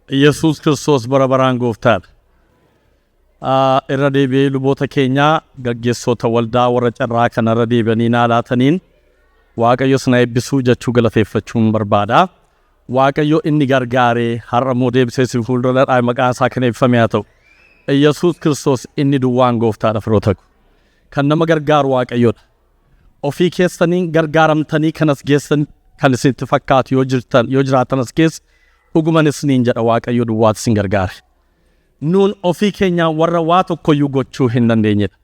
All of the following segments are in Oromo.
Yesuus Kiristoos bara baraan gooftaadha. Irra deebi'ee luboota keenyaa gaggeessota waldaa warra carraa kana irra deebi'anii naa laataniin Waaqayyo sana eebbisuu jechuu galateeffachuun barbaada. Waaqayyo inni gargaaree har'a moo deebisee si fuuldura maqaan isaa kan eebbifame haa ta'u. Yesuus Kiristoos inni duwwaan gooftaadha firoota ko. Kan nama gargaaru Waaqayyoodha. Ofii keessaniin gargaaramtanii kanas geessan kan isinitti fakkaatu yoo jiraatan as keessa dhuguman isiniin jedha Waaqayyo duwwaatu isin gargaare. Nuun ofii keenyaan warra waa tokkoyyuu gochuu hin dandeenyedha.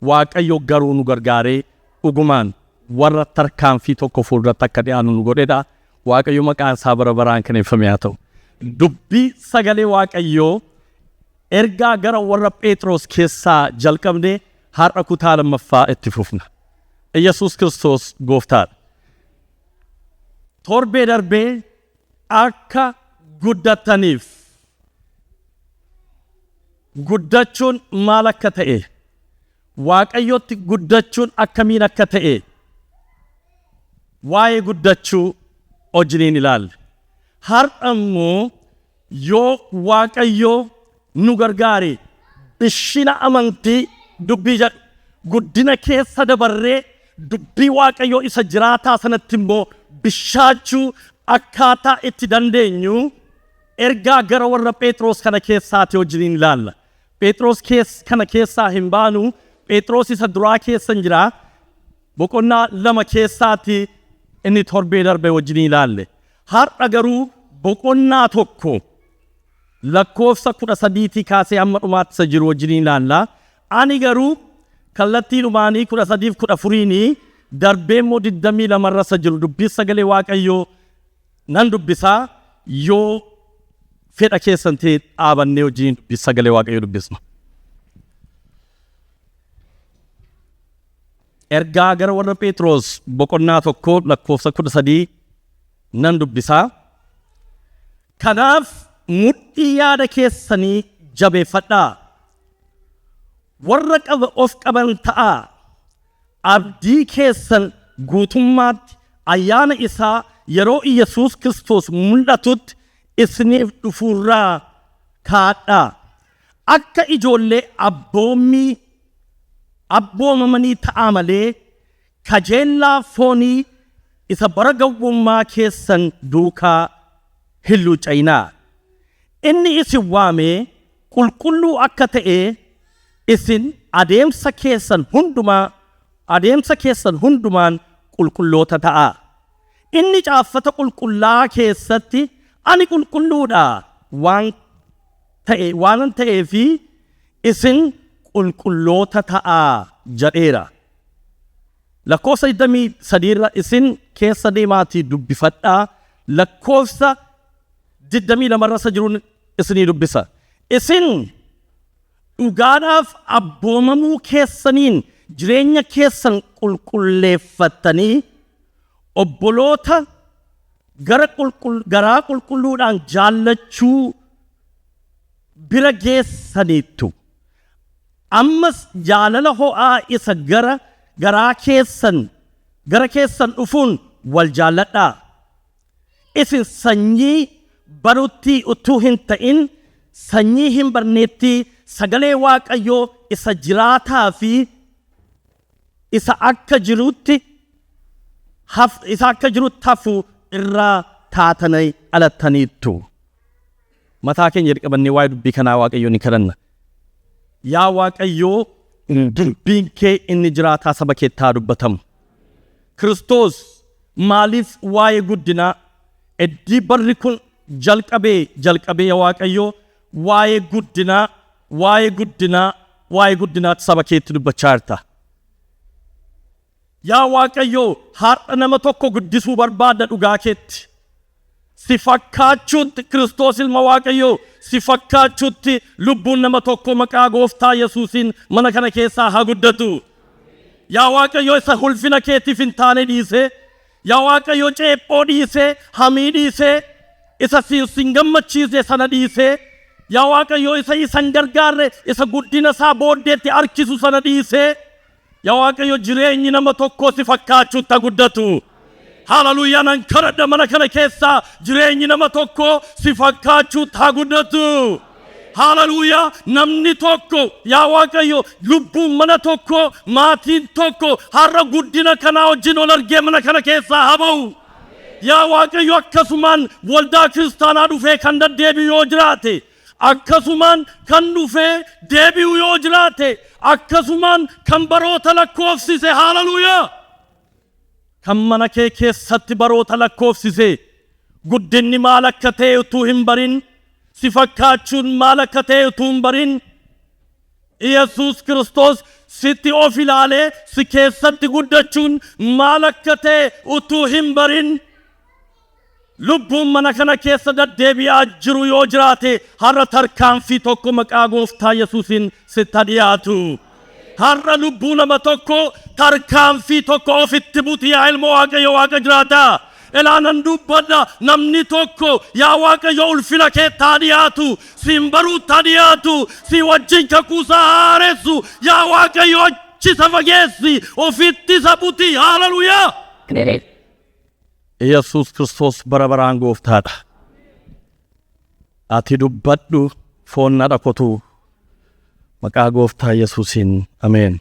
Waaqayyo garuu nu gargaaree dhugumaan warra tarkaanfii tokko fuulduratti akka dhiyaannu nu godhedha. Waaqayyo maqaan isaa bara baraan kan eebbifame haa ta'u. Dubbii sagalee Waaqayyoo ergaa gara warra Phexros keessaa jalqabnee har'a kutaa lammaffaa itti fufna. Yesuus Kiristoos gooftaadha. Torbee darbee akka guddataniif guddachuun maal akka ta'e Waaqayyotti guddachuun akkamiin akka ta'e waa'ee guddachuu wajjiniin ilaalle. Har'a immoo yoo Waaqayyoo nu gargaare bishina amantii dubbii jedhu guddina keessa dabarree dubbii Waaqayyoo isa jiraataa sanatti immoo bishaachuu akkaataa itti dandeenyu ergaa gara warra Phexros kana keessaati wajjiniin ilaalla. Phexros kana keessaa hin baanu. Phexros isa duraa keessan jira. Boqonnaa 2 keessaati inni torbee darbe wajjiniin ilaalle. Har'a garuu boqonnaa 1 lakkoofsa 13 kaasee hamma dhumaatti isa jiru wajjiniin ilaalla. Ani garuu kallattii dhumaanii 13 fi 14 darbee immoo 22 irra isa jiru dubbii sagalee Waaqayyoo nan dubbisaa yoo fedha keessan ta'e dhaabannee wajjin dubbii sagalee Waaqayyoo dubbisna. Ergaa gara warra Phexros boqonnaa 1 lakkoofsa 13 nan dubbisaa. Kanaaf mudhii yaada keessanii jabeeffadhaa. Warra of qaban ta'aa. Abdii keessan guutummaatti ayyaana isaa yeroo Yesuus Kiristoos mul'atutti isiniif dhufuurraa kaadhaa. Akka ijoollee abboomamanii ta'aa malee kajeellaa foonii isa bara gowwummaa keessan duukaa hin luucayinaa. Inni isin waamee qulqulluu akka ta'e isin adeemsa keessan hundumaan qulqulloota ta'aa. Inni caaffata qulqullaa keessatti ani qulqulluudha waan ta'eefi isin qulqulloota ta'aa jedheera. Lakkoofsa 23 irra isin keessa deemaatii dubbifadhaa. Lakkoofsa 22 irra isa jiruun isinii dubbisa. Isin dhugaadhaaf abboomamuu keessaniin jireenya keessan qulqulleeffattanii obboloota garaa qulqulluudhaan jaallachuu bira geessaniittu. Ammas jaalala ho'aa isa gara keessan dhufuun wal jaalladhaa. Isin sanyii baruutti utuu hin ta'in sanyii hin barneetti sagalee Waaqayyoo isa jiraataa fi isa akka jirutti hafu irraa taatanii dhalattaniittu. Mataa keenya jalqabannee waa'ee dubbii kanaa Waaqayyoo ni kadhanna. Yaa Waaqayyoo dubbiin kee inni jiraataa saba keetti haa dubbatamu. Kiristoos maaliif waa'ee guddinaa eddii barri kun jalqabee yaa Waaqayyoo waa'ee guddinaatti saba keetti dubbachaa jirta. Yaa Waaqayyoo har'a nama tokko guddisuu barbaadda dhugaa keetti. Si fakkaachuutti Kiristoos ilma Waaqayyoo si fakkaachuutti lubbuun nama tokko maqaa gooftaa Yesuusiin mana kana keessaa haa guddatu. Yaa Waaqayyoo isa ulfina keetiif hin taane dhiisee, yaa Waaqayyoo ceephoo dhiisee, hamii dhiisee, isa sin gammachiise sana dhiisee, yaa Waaqayyoo isa isan gargaarre isa guddina isaa booddeetti harkisu sana dhiisee, yaa Waaqayyoo jireenyi nama tokko si fakkaachuutti haa guddatu. Hallelujah nan kadhadha mana kana keessa jireenyi nama tokko si fakkaachuu haa guddatu. Hallelujah namni tokko yaa Waaqayyo lubbuun mana tokko maatiin tokko har'a guddina kana wajjin ol argee mana kana keessa haa ba'u. Yaa Waaqayyo akkasumaan waldaa kiristaanaa dhufee kan deddeebi'u yoo jiraate akkasumaan kan dhufee deebi'u yoo jiraate akkasumaan kan baroota lakkoofsise hallelujah. Kan mana kee keessatti baroota lakkoofsise guddinni maal akka ta'e utuu hin barin si fakkaachuun maal akka ta'e utuu hin barin Yesuus Kiristoos sitti of ilaalee si keessatti guddachuun maal akka ta'e utuu hin barin lubbuun mana kana keessa deddeebi'aa jiru yoo jiraate har'a tarkaanfii tokko maqaa gooftaa Yesuusiin sitti dhiyaatu. Har'a lubbuu nama tokko tarkaanfii tokko ofitti buti yaa ilma Waaqayyo Waaqa jiraata. Elaanan dubbadha namni tokko yaa Waaqayyo ulfina kee taa dhiyaatu siin baruu taa dhiyaatu si wajjin kakuusaa haaressu yaa Waaqayyo achisa fageessi ofitti isa buti hallelujah. Yesuus Kiristoos bara baraan gooftaadha. Ati dubbadhu foon na dhaqotu maqaa gooftaa Yesuusiin ameen.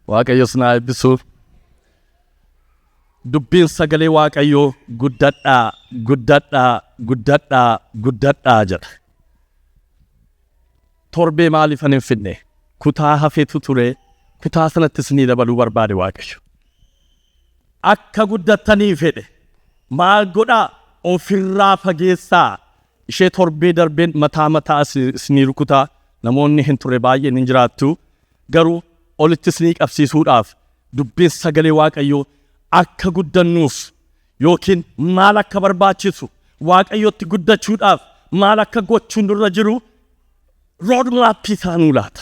Waaqayyo sinaa eebbisu. Dubbiin sagalee Waaqayyoo guddadhaa guddadhaa guddadhaa guddadhaa jedha. Torbee maaliif hin finne kutaa hafeetu ture kutaa sanattis ni dabaluu barbaade Waaqayyo. Akka guddattanii fedhe maal godhaa ofirraa fageessaa. Ishee torbee darbeen mataa isinii rukutaa namoonni hin ture baay'een hin jiraattu garuu olitti isinii qabsiisuudhaaf dubbiin sagalee Waaqayyoo akka guddannuuf yookiin maal akka barbaachisu Waaqayyootti guddachuudhaaf maal akka gochuun dura jiru roodmaappii isaa nuu laata.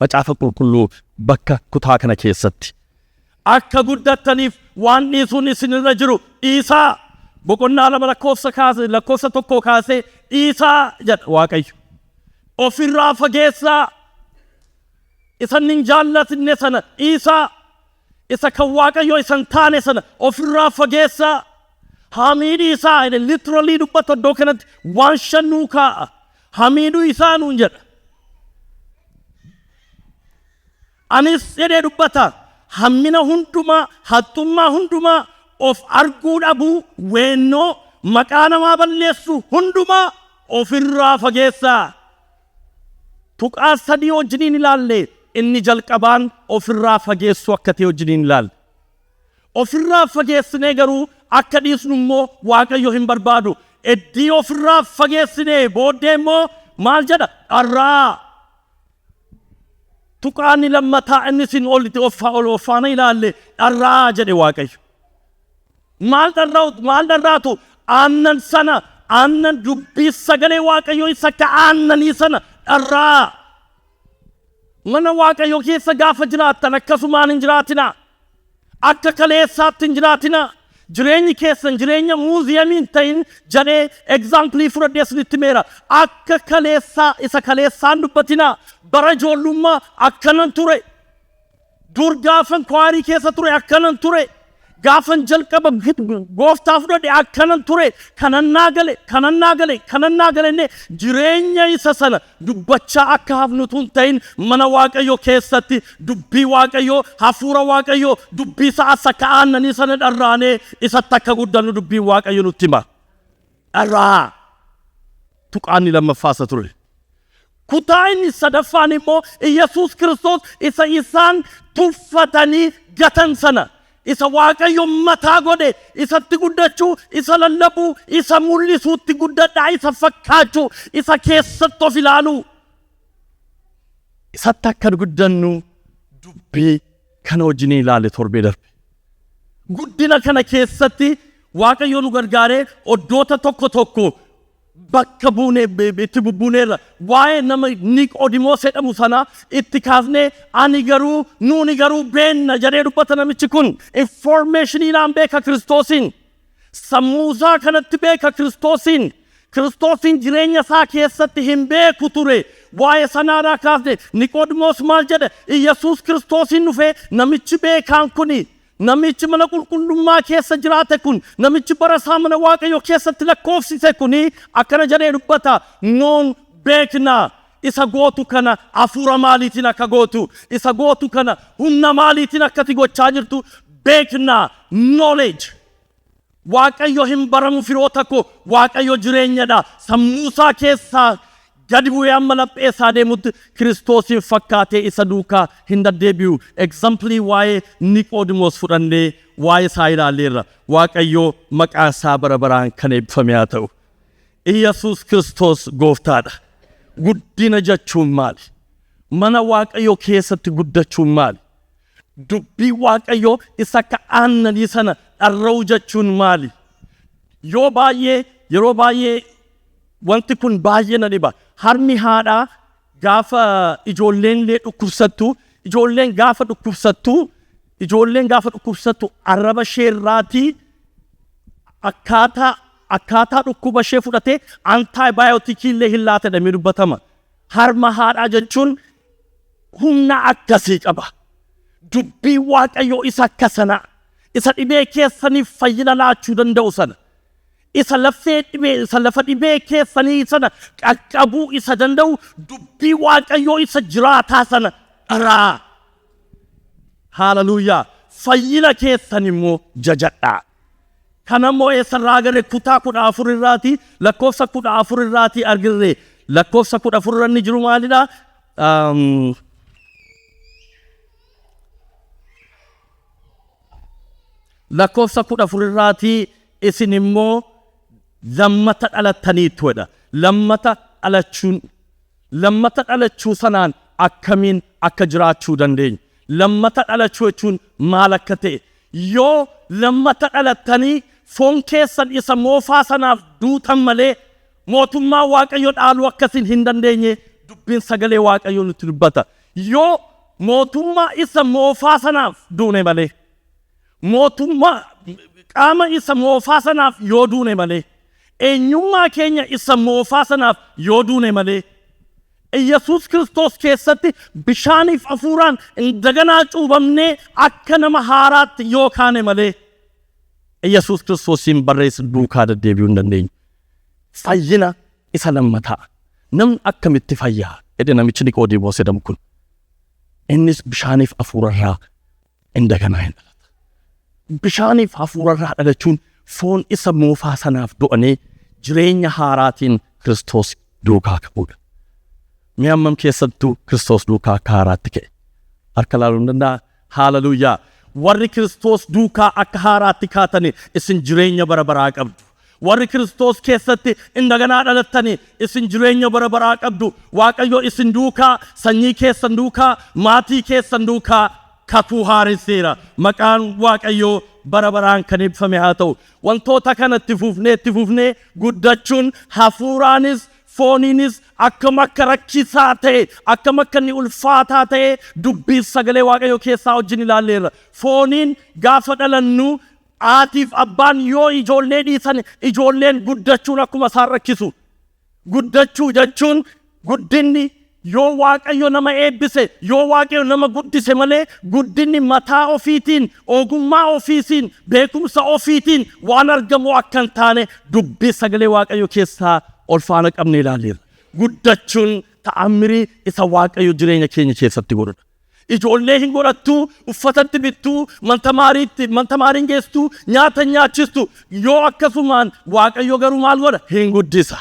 Macaafa qulqulluu bakka kutaa kana keessatti akka guddattaniif waan dhiisuun isinirra jiru dhiisaa. Boqonnaa lama lakkoofsa tokko kaasee dhiisaa jedha Waaqayyo. Ofirraa fageessaa isa hin jaallatinne sana dhiisaa. Isa kan Waaqayyo isa hin taane sana ofirraa fageessaa. Hamiidhi isaa literally dubbata iddoo kanatti waan shan nuu kaa'a. Hamiidhu isaa nuun jedha. Anis jedhee dubbata hammina hundumaa haxxummaa hundumaa of arguu dhabuu weennoo maqaa namaa balleessu hundumaa ofirraa fageessaa. Tuqaa sadii wajjiniin ilaalle inni jalqabaan ofirraa fageessu akka ta'e wajjiniin ilaalle. Ofirraa fageessinee garuu akka dhiisnu immoo Waaqayyo hin barbaadu. Eddii ofirraa fageessinee booddee immoo maal jedha dharraa. Tuqaanni lammataa inni isin olitti ol faana ilaalle dharraa jedhe Waaqayyo. Maal dharraatu aannan sana aannan dubbii sagalee Waaqayyoo isa akka aannanii sana dharraa. Mana Waaqayyoo keessa gaafa jiraattan akkasumaan hin jiraatina. Akka kaleessaatti hin jiraatina. Jireenyi keessan jireenya muuziyeemii hin ta'in jedhee egzaampilii fudhadhee isinitti meera. Akka kaleessaa isa kaleessaan dubbatina. Bara ijoollummaa akkanan ture. Dur gaafan kwaarii keessa ture akkanan ture. Gaafan jalqaba gooftaa fudhadhe akkanan ture. Kanannaa gale jireenya isa sana dubbachaa akka hafnutu hin ta'in mana Waaqayyoo keessatti dubbii Waaqayyoo hafuura Waaqayyoo dubbii isaa as akka aannanii sana dharraanee isatti akka guddannu dubbii Waaqayyoo nutti hima. Dharraa tuqaanni lammaffaasa ture. Kutaa inni sadaffaan immoo Yesuus Kiristoos isa isaan tuffatanii gatan sana. Isa Waaqayyo mataa godhe isatti guddachuu isa lallabuu isa mul'isuutti guddadhaa isa fakkaachuu isa keessatti of ilaaluu isatti akka guddannu dubbii kana wajjin ilaale torbee darbe. Guddina kana keessatti Waaqayyo nu gargaaree oddoota tokko bakka buunee itti bubbuuneerra waa'ee nama Niqoodimoos jedhamu sana itti kaafnee nuuni garuu beenna jedhee dubbata namichi kun informationiidhaan beeka Kiristoosiin sammuusaa kanatti beeka Kiristoosiin jireenya isaa keessatti hin beeku ture waa'ee sanaadhaa kaafne Niqoodimoos maal jedhe Yesuus Kiristoosiin dhufee namichi beekaan kuni namichi mana qulqullummaa keessa jiraate kun namichi barasaa mana waaqayyo keessatti lakkoofsise kuni akkana jedhee dubbata noon beeknaa isa gootu kana hafuura maaliitiin akka gootu isa gootu kana humna maaliitiin akkati gochaa jirtu beeknaa knowledge waaqayyo hin baramu firoota koo waaqayyo jireenyadha sammuusaa keessaa gadi bu'ee amma laphee isaa deemutti Kiristoosin fakkaatee isa duukaa hin deddeebi'u. Examplii waa'ee Niqoodimoos fudhannee waa'ee isaa ilaalleerra. Waaqayyo maqaan isaa bara baraan kan eebbifame haa ta'u. Iyyasuus Kiristoos gooftaadha. Guddina jechuun maali? Mana waaqayyo keessatti guddachuun maali? Dubbii waaqayyo isa akka aannanii sana dharra'u jechuun maali? Yeroo baay'ee wanti kun baay'ee na dhiba. Harmi haadhaa gaafa ijoolleen dhukkubsattu arraba isheerraatii akkaataa dhukkuba ishee fudhatee antaayibaayotikii illee hin laata jedhamee dubbatama. Harma haadhaa jechuun humna akkasii qaba. Dubbii waaqayyoo isa akka sanaa isa dhibee keessaniif fayyina laachuu danda'u sana. Isa lafa dhibee keessanii sana qaqqabuu isa danda'u dubbii waaqayyoo isa jiraataa sana dharaa. Haaleluyyaa. Fayyina keessan immoo jajadhaa. Kanammoo eessarraa gara kutaa 14 irraati lakkoofsa 14 irraati argirre. Lakkoofsa 14 irra jiru maalidha? Lakkoofsa 14 irraati isin immoo lammata dhalattaniitu jedha. Lammata dhalachuu sanaan akkamiin akka jiraachuu dandeenya? Lammata dhalachuu jechuun maal akka ta'e? Yoo lammata dhalattanii foon keessan isa moofaa sanaaf duutan malee mootummaa waaqayyo dhaaluu akkasiin hin dandeenye dubbiin sagalee waaqayyo nutti dubbata. Yoo mootummaa isa moofaa sanaaf duune malee mootummaa qaama isa moofaa sanaaf yoo duune malee eenyummaa keenya isa moofaa sanaaf yoo duune malee Iyyasuus Kiristoos keessatti bishaaniif hafuuraan daganaa cuubamnee akka nama haaraatti yoo kaane malee Iyyasuus Kiristoosiin barreessa duukaa deddeebi'uu hin dandeenyu. Fayyina isa lammataa. Namni akkamitti fayyaa? Jedhe namichi Niqoodimoos jedhamu kun. Innis bishaaniif hafuurarraa daganaa hin dhalata. Bishaaniif hafuurarraa dhalachuun foon isa moofaa sanaaf du'anii jireenya haaraatiin Kiristoos duukaa ka'uudha. Mee ammam keessattuu Kiristoos duukaa akka haaraatti ka'e? Harka laaluu hin danda'a? Haaleluyyaa. Warri Kiristoos duukaa akka haaraatti kaatanii isin jireenya bara baraa qabdu. Warri Kiristoos keessatti daganaa dhalattanii isin jireenya bara baraa qabdu. Waaqayyo isin duukaa, sanyii keessan duukaa, maatii keessan duukaa kakuu haaresseera. Maqaan waaqayyoo bara baraan kan eebbifame haa ta'u. Wantoota kanatti fufnee guddachuun hafuuraanis fooniinis akkam akka rakkisaa ta'e akkam akka inni ulfaataa ta'e dubbii sagalee waaqayyoo keessaa wajjin ilaalleerra. Fooniin gaafa dhalannu haatiif abbaan yoo ijoollee dhiisan ijoolleen guddachuun akkuma isaan rakkisu. Guddachuu jechuun guddinni yoo waaqayyo nama eebbise yoo waaqayyo nama guddise malee guddinni mataa ofiitiin ogummaa ofiitiin beekumsa ofiitiin waan argamu akka hin taane dubbii sagalee waaqayyo keessaa ol faana qabne ilaalleerra. Guddachuun ta'ammirii isa waaqayyo jireenya keenya keessatti godhudha. Ijoollee hin godhattu, uffatatti bittu, mantamaariin geesstu, nyaata nyaachistu yoo akkasumaan waaqayyo garuu maal godha? Hin guddisa.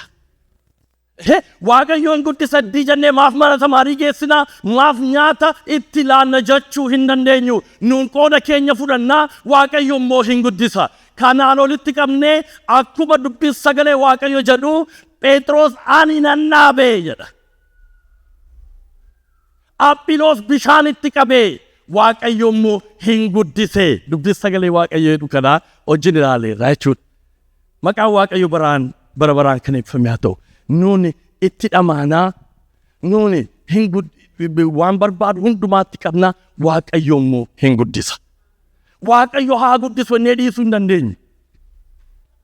Waaqayyo hin guddisa jennee maaf mana tamaarii geessinaa? Maaf nyaata itti laanna jechuu hin dandeenyu. Nuun qooda keenya fudhannaa, waaqayyo immoo hin guddisa. Kanaan olitti qabnee akkuma dubbii sagalee waaqayyo jedhu Phexros ani nan dhaabe jedha. Aphiloos bishaan itti qabee waaqayyo immoo hin guddise. Dubbii sagalee waaqayyo jedhu kanaa wajjin ilaaleerra jechuudha. Maqaan waaqayyo bara baraan kan eebbifame haa ta'u. Nuuni itti dhamaanaa, nuuni waan barbaadu hundumaatti qabnaa, waaqayyo immoo hin guddisa. Waaqayyo haa guddisu jennee dhiisuu hin dandeenye.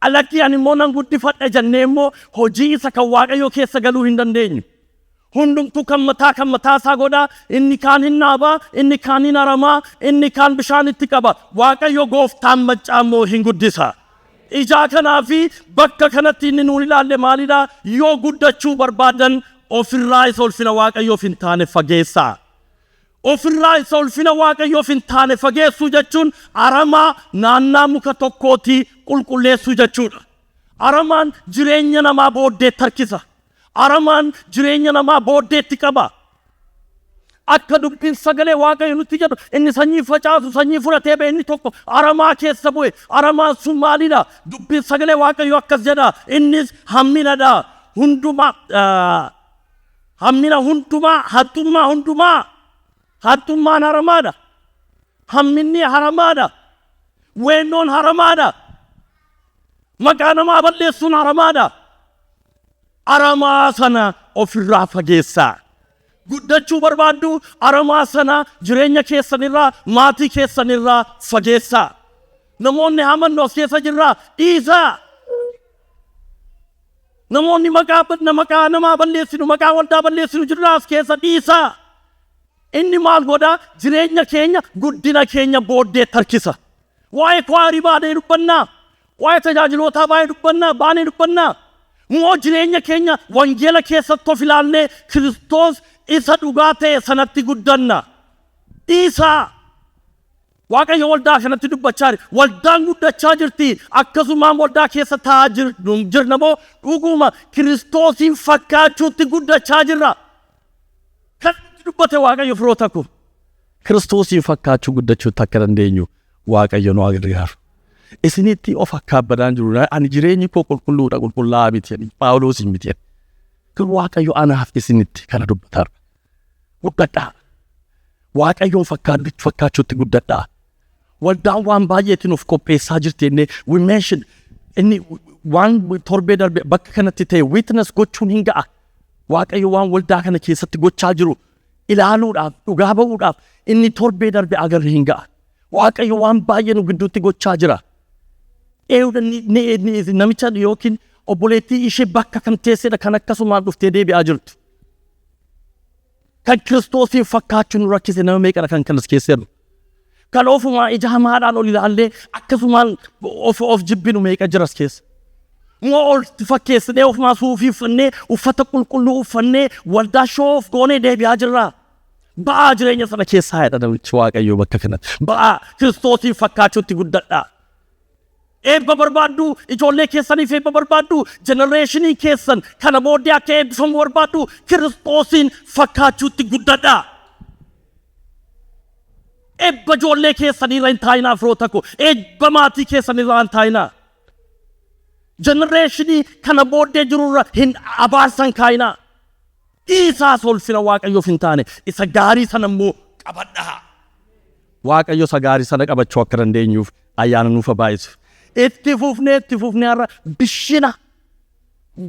Alatti ani immoo nan guddifadha jennee immoo hojii isa kan waaqayyo keessa galuu hin dandeenyu. hundumtuu kan mataa isaa godha, inni kaan hin naaba, inni kaan hin aramaa, inni kaan bishaanitti qaba. Waaqayyo gooftaan maccaa immoo hin guddisa. Ijaa kanaa fi bakka kanatti inni nuun ilaalle maalidha? Yoo guddachuu barbaadan ofirraa isa ulfina Waaqayyoof hin taane fageessaa. Ofirraa isa ulfina Waaqayyoof hin taane fageessuu jechuun aramaa naannaa muka tokkootii qulqulleessuu jechuudha. Aramaan jireenya namaa booddeetti harkisa. Aramaan jireenya namaa booddeetti qaba. Akka dubbiin sagalee Waaqayyo nutti jedhu inni sanyii facaasu sanyii fudhatee ba'e inni tokko aramaa keessa bu'e. Aramaan sun maalidha? Dubbiin sagalee Waaqayyo akkas jedha. Innis hamminadha. Hammina hundumaa, haxxummaa hundumaa. Haxxummaan haramaadha. Hamminni haramaadha. Weennoon haramaadha. Maqaa namaa balleessuun haramaadha. Aramaa sana ofirraa fageessaa. Guddachuu barbaaddu aramaa sana jireenya keessanirraa, maatii keessanirraa fageessaa. Namoonni hamannoo as keessa jirraa dhiisaa. Namoonni maqaa namaa balleessinu, maqaa waldaa balleessinu jirraa as keessa dhiisaa. Inni maal godhaa? Jireenya keenya, guddina keenya booddeetti harkisa. Waa'ee kwaarii baanee dubbannaa. Waa'ee tajaajilootaa baanee dubbannaa. Moo jireenya keenya wangeela keessatti of ilaallee Kiristoos isa dhugaa ta'e sanatti guddanna. Dhiisaa. Waaqayyo waldaa kanatti dubbachaa jira. Waldaan guddachaa jirti. Akkasumaan waldaa keessa taa'aa jirna moo dhuguma Kiristoosin fakkaachuutti guddachaa jirra. Kan dubbate Waaqayyo firoota ko. Kiristoosin fakkaachuu guddachuutti akka dandeenyu Waaqayyo nu gargaaru. Isinitti of akkaabadaan jiru. Ani jireenyi koo qulqulluudha, qulqullaa'aa miti. Phaawulos miti. Kun Waaqayyo anaaf isinitti kana dubbataa. Guddadhaa. Waaqayyoon fakkaachuutti guddadhaa. Waldaan waan baay'eetiin of qopheessaa jirti jennee we mention inni waan torbee darbe bakka kanatti ta'e witness gochuun hin ga'a. Waaqayyo waan waldaa kana keessatti gochaa jiru ilaaluudhaaf, dhugaa ba'uudhaaf inni torbee darbe agarre hin ga'a. Waaqayyo waan baay'ee nu gidduutti gochaa jira. Namicha yookiin obboleettii ishee bakka kan teessedha kan akkasumaan dhuftee deebi'aa jirtu. Kan Kiristoosiin fakkaachuun rakkise nama meeqadha kan kanas keesseeru. Kan ofumaa ija hamaadhaan ol ilaallee akkasumaan of jibbinu meeqa jiras keessa. Moo ol fakkeessinee ofumaa suufii uffannee uffata qulqulluu uffannee waldaa shoof goonee deebi'aa jirraa. Ba'aa jireenya sana keessaa jedha namichi Waaqayyo bakka kanatti. Ba'aa Kiristoosiin fakkaachuutti guddadhaa. Eebba barbaaddu, ijoollee keessaniif eebba barbaaddu, jenereeshinii keessan kana booddee akka eebbifamu barbaaddu Kiristoosiin fakkaachuutti guddadhaa. Eebba ijoollee keessanirra hin taa'inaa firoota ko. Eebba maatii keessanirra hin taa'inaa. Jenereeshinii kana booddee jirurra hin abaarsan kaa'inaa. Isaas ulfina Waaqayyoof hin taane isa gaarii sana immoo qabadhaa. Waaqayyo isa gaarii sana qabachuu akka dandeenyuuf ayyaana nuuf baay'isu. Itti fufnee har'a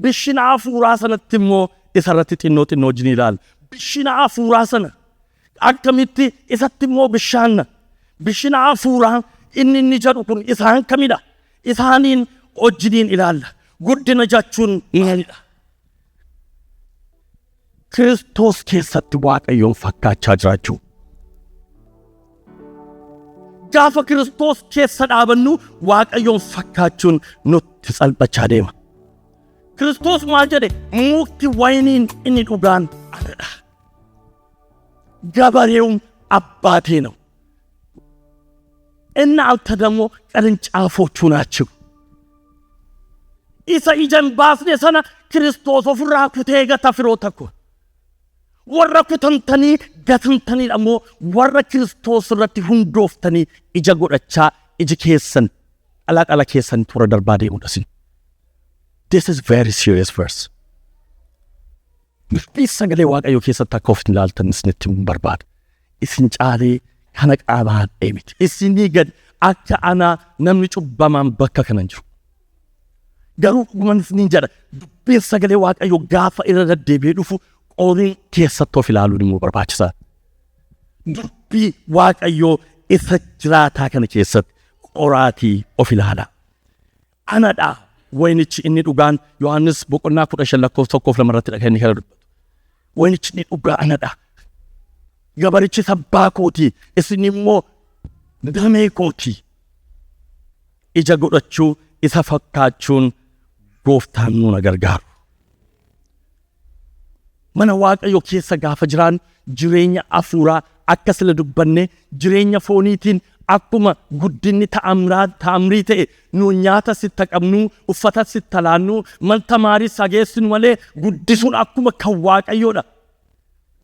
bishina hafuuraa sanatti immoo isarratti xinnoo wajjin ilaalla. Bishina hafuuraa sana akkamitti isatti immoo bishaanna. Bishina hafuuraa inni jedhu kun isaan kamidha? Isaaniin wajjiniin ilaalla. Guddina jechuun maalidha? Kiristoos keessatti Waaqayyoon fakkaachaa jiraachuu. Gaafa Kiristoos keessa dhaabannu Waaqayyoon fakkaachuun nutti salphachaa deema. Kiristoos maal jedhe? Mukti wayiniin inni dhugaan anadha. Gabareewwan abbaatee ነው. እናንተ ደግሞ ቅርንጫፎቹ ናችሁ. isa ijaan baasne sana Kiristoos ofirraa kutee gata firoota ko. Warra kutamtanii gatantanii ammoo warra Kiristoos irratti hundooftanii ija godhachaa iji keessan ala keessan tura darbaa deemuudhasin. This is very serious verse. Sagalee Waaqayyoo keessatti akka of ilaaltan isinitti barbaada. Isin caalee kana qaabaa miti. Isinii gad akka anaa namni cubbamaan bakka kanan jiru. Garuu dhugumaan isiniin jedha dubbiin sagalee Waaqayyoo gaafa irra deddeebi'ee dhufu qorii keessatti of ilaaluun immoo barbaachisaa. Dubbii Waaqayyoo isa jiraataa kana keessatti qoraatii of ilaala. Anadhaa wayinichi inni dhugaan Yohaannis boqonnaa 15 lakkoofsa 1 irratti kan inni kana dubbatu. waynichi ni dhugaa anadha. Gabarichi sabbaa kooti, isin immoo damee kooti. Ija godhachuu isa fakkaachuun gooftaan nu gargaaru. Mana Waaqayyo keessa gaafa jiraan jireenya hafuuraa akka sila dubbanne jireenya fooniitiin akkuma guddinni ta'amrii ta'e nu nyaata sitta qabnu uffata sitta laannu manta maarii sageessinu malee guddisuun akkuma kan Waaqayyoodha.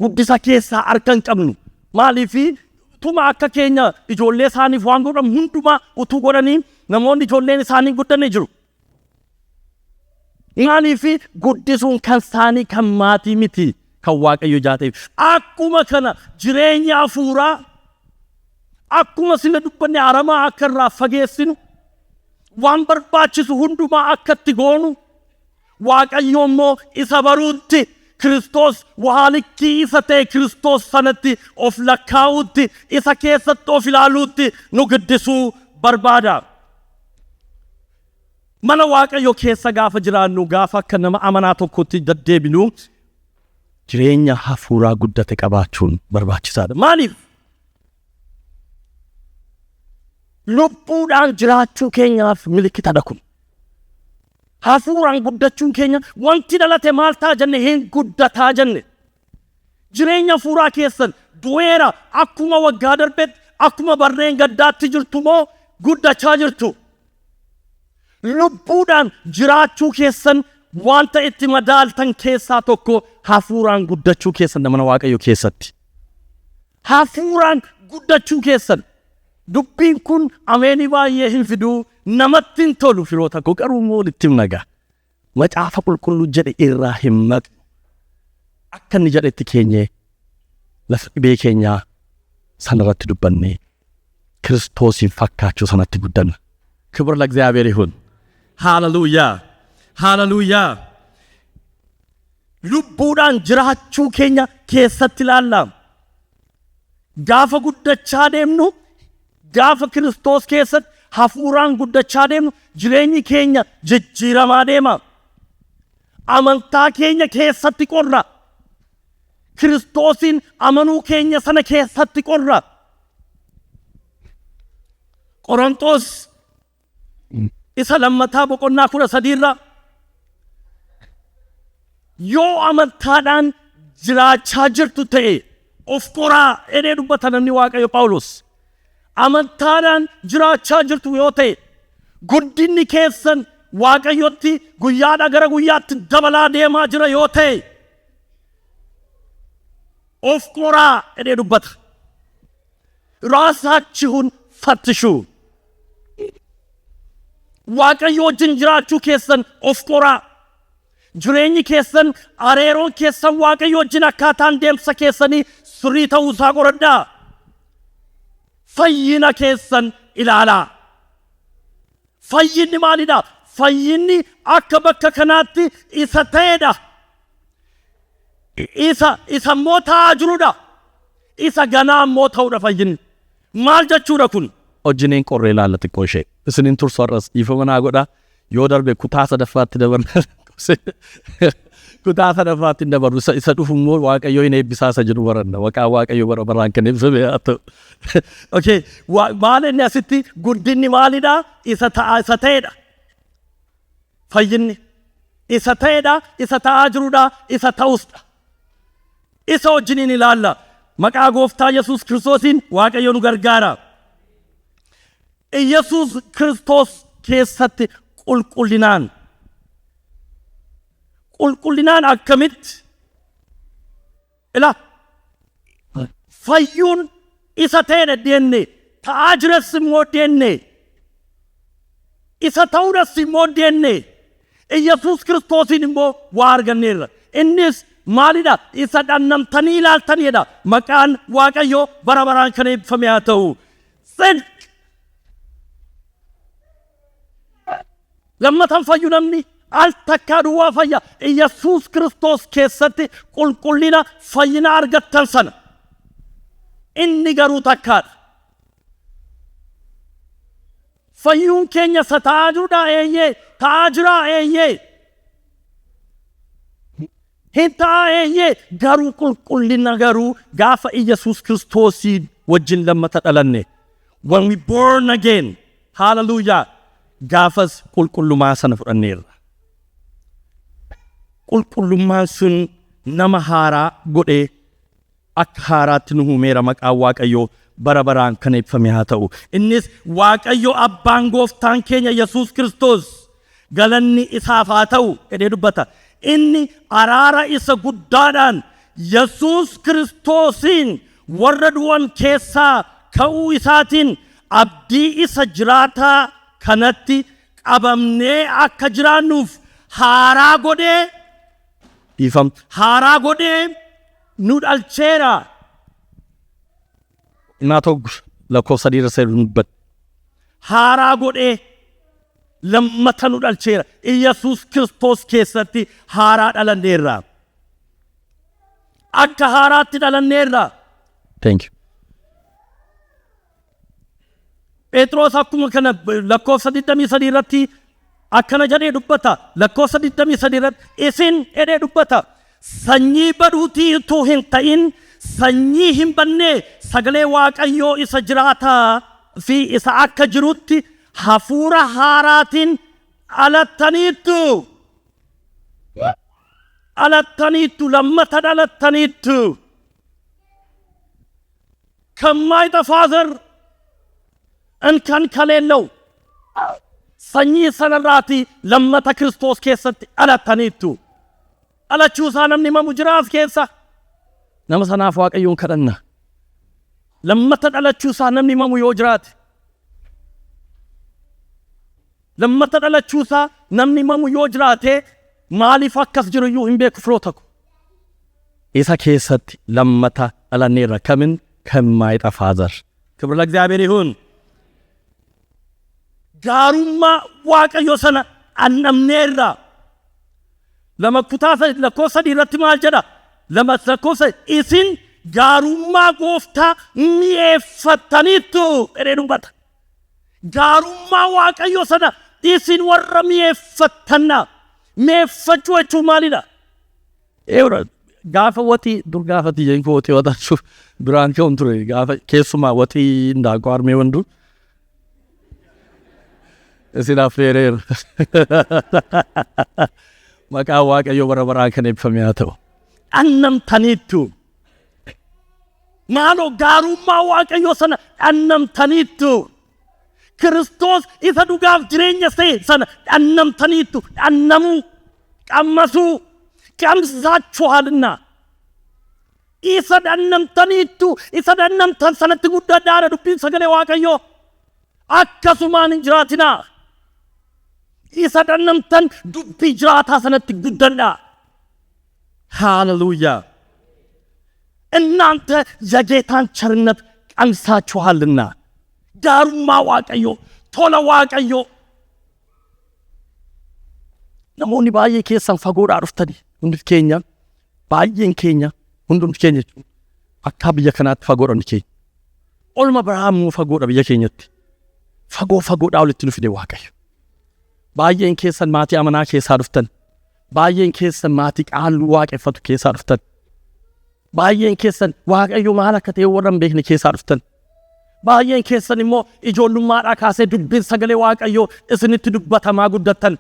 Guddisa keessaa harka hin qabnu. Maaliifi tuma akka keenya ijoollee isaaniif waan godhamu hundumaa utuu godhanii namoonni ijoolleen isaanii guddannee jiru. Maaliifi guddisuun kan isaanii kan maatii miti kan Waaqayyo jaateef. Akkuma kana jireenya hafuuraa akkuma sila dubbanne aramaa akka irraa fageessinu waan barbaachisu hundumaa akka itti goonu Waaqayyo immoo isa baruutti Kiristoos waalikkii isa ta'e Kiristoos sanatti of lakkaa'uutti isa keessatti of ilaaluutti nu guddisuu barbaada. Mana Waaqayyo keessa gaafa jiraannu gaafa akka nama amanaa tokkotti deddeebinu jireenya hafuuraa guddate qabaachuun barbaachisaadha. Maaliif? Lubbuudhaan jiraachuu keenyaaf milikkitadha kun. Hafuuraan guddachuun keenya wanti dhalate maal ta'a jenne hin guddataa jenne. Jireenya hafuuraa keessan du'eera akkuma waggaa darbetti akkuma barreen gaddaatti jirtu moo guddachaa jirtu. Lubbuudhaan jiraachuu keessan wanta itti madaaltan keessaa tokko hafuuraan guddachuu keessan mana Waaqayyo keessatti. Hafuuraan guddachuu keessan. Dubbiin kun ameenii baay'ee hin fiduu namatti hin tolu firoota koo garuu immoo itti nagaa. Macaafa qulqulluu jedhe irraa hin maqnu. Akka inni jedhetti keenyee lafa dhibee keenyaa sanarratti dubbannee Kiristoosin fakkaachuu sanatti guddanna. ክብር ለእግዚአብሔር ይሁን። ሃሌሉያ ሃሌሉያ። lubbuudhaan jiraachuu keenya keessatti ilaalla. Gaafa guddachaa deemnu gaafa Kiristoos keessatti hafuuraan guddachaa deemnu jireenyi keenya jijjiiramaa deema. Amantaa keenya keessatti qorra. Kiristoosin amanuu keenya sana keessatti qorra. Qorontos isa lammataa boqonnaa 13 irra yoo amantaadhaan jiraachaa jirtu ta'e of qoraa jedhee dubbata namni Waaqayyo Phaawulos. Amantaadhaan jiraachaa jirtu yoo ta'e guddinni keessan Waaqayyotti guyyaadhaa gara guyyaatti dabalaa deemaa jira yoo ta'e of qoraa jedhee dubbata. ራሳችሁን ፈትሹ. Waaqayyo wajjin jiraachuu keessan of qoraa. Jireenyi keessan areeroon keessan Waaqayyo wajjin akkaataan deemsa keessanii sirrii ta'uu isaa qoradhaa. Fayyina keessan ilaalaa. Fayyinni maalidha? Fayyinni akka bakka kanaatti isa ta'edha. Isa immoo ta'aa jirudha. Isa ganaa immoo ta'udha fayyinni. Maal jechuudha kun? Wajjiniin qorree ilaalla xiqqoo ishee. Isiniin tursu har'as dhiifama naa godhaa. Yoo darbe kutaa sadaffaatti dabarna. Kutaa sadaffaatti dabarru isa dhufu immoo Waaqayyo hin eebbisaa isa jedhu baranna. Maqaan Waaqayyo bara baraan kan eebbifame haa ta'u. Okay, maal inni asitti guddinni maalidha? Isa ta'edha. Fayyinni isa ta'edha, isa ta'aa jirudha, isa ta'usdha. Isa wajjiniin ilaalla. Maqaa Gooftaa Yesuus Kiristoosiin Waaqayyo nu gargaara. Yesuus Kiristoos keessatti qulqullinaan akkamitti ila fayyuun isa ta'edha deenne ta'aa jiras immoo deenne isa ta'uudhas immoo deenne Yesuus Kiristoosiin immoo waa arganneerra. Innis maalidha? Isa dhannamtanii ilaaltanidha. Maqaan Waaqayyo bara baraan kan eebbifame haa ta'u. Lammatan fayyu namni al takkaa duwwaa fayya. Yesuus Kiristoos keessatti qulqullina fayyina argattan sana inni garuu takkaadha. Fayyuun keenya isa ta'aa jirudha eeyyee, ta'aa jira eeyyee. Hintaayyee garuu qulqullina garuu gaafa Yesuus Kiristoosiin wajjin lammata dhalanne. When we born again, hallelujah, gaafas qulqullummaa sana fudhanneerra. Qulqullummaan sun nama haaraa godhee akka haaraatti nu uumeera maqaa Waaqayyoo bara baraan kan eebbifame haa ta'u. Innis Waaqayyo abbaan gooftaan keenya Yesuus Kiristoos galanni isaaf haa ta'u jedhee dubbata. Inni araara isa guddaadhaan Yesuus Kiristoosiin warra du'an keessaa ka'uu isaatiin abdii isa jiraataa kanatti qabamnee akka jiraannuuf haaraa godhee nu dhalcheera. Naa tokko lakkoofsa dhiira seeru dubbata. Haaraa godhee lammata nu dhalcheera. Yesuus Kiristoos keessatti haaraa dhalanneerra. Akka haaraatti dhalanneerra. Thank you. Phexros akkuma kana lakkoofsa 23 irratti akkana jedhee dubbata. Lakkoofsa 23 irratti isin jedhee dubbata. Sanyii baduutii utuu hin ta'in sanyii hin bannee sagalee Waaqayyoo isa jiraataa fi isa akka jirutti hafuura haaraatiin alattaniittu lammata dhalattaniittu. ከማይጠፋ ዘር እንከን ከሌለው sanyii sanarraati lammata Kiristoos keessatti dhalattaniittu. Dhalachuusaa namni himamu jiraas keessa. Nama sanaaf Waaqayyoon kadhanna. Lammata dhalachuusaa namni himamu yoo jiraate. Lammata dhalachuusaa namni himamu yoo jiraate maaliif akkas jiru iyyuu hin beeku firoota ko. Isa keessatti lammata dhalanneerra kamin ከማይጠፋ ዘር ክብር ለእግዚአብሔር ይሁን። gaarummaa Waaqayyo sana annamneerra. lakkoofsa irratti maal jedha? lakkoofsa isin gaarummaa gooftaa mi'eeffattaniittu jedhee dubbata. Gaarummaa Waaqayyo sana isin warra mi'eeffattanna. Mi'eeffachuu jechuun maalidha? Gaafa watii dur gaafati jeen kootii watachuuf biraan ka'uun ture. Gaafa keessumaa watii ndaaqoo armee Wenduu isin affeereera. Maqaa Waaqayyo bara baraan kan eebbifame haa ta'u. Annamtaniittu. Maaloo gaarummaa Waaqayyo sana annamtaniittu. Kiristoos isa dhugaaf jireenya ta'e sana annamtaniittu. Annamuu qammasuu ቀምሳችኋልና isa annamtaniittu. Isa annamtan sanatti guddaadhaadha dubbiin sagalee Waaqayyoo. Akkasumaan hin jiraatinaa. Isa annamtan dubbii jiraataa sanatti guddaadhaa. ሃሌሉያ። እናንተ የጌታን ቸርነት ቀምሳችኋልና ጋሩማ Waaqayyoo ቶላ Waaqayyoo. Namoonni baay'ee keessan fagoodhaa dhuftanii hundi keenya baay'een keenya hundumti keenya akka biyya kanaatti fagoodha hundi keenya. Olma biraamuu fagoodha biyya keenyatti. Fagoodhaa walitti nu fide Waaqayyo. Baay'een keessan maatii amanaa keessaa dhuftan. Baay'een keessan maatii qaalluu waaqeffatu keessaa dhuftan. Baay'een keessan Waaqayyo maal akka ta'e warra hin beekne keessaa dhuftan. Baay'een keessan immoo ijoollummaadhaa kaasee dubbiin sagalee Waaqayyoo isinitti dubbatamaa guddattan.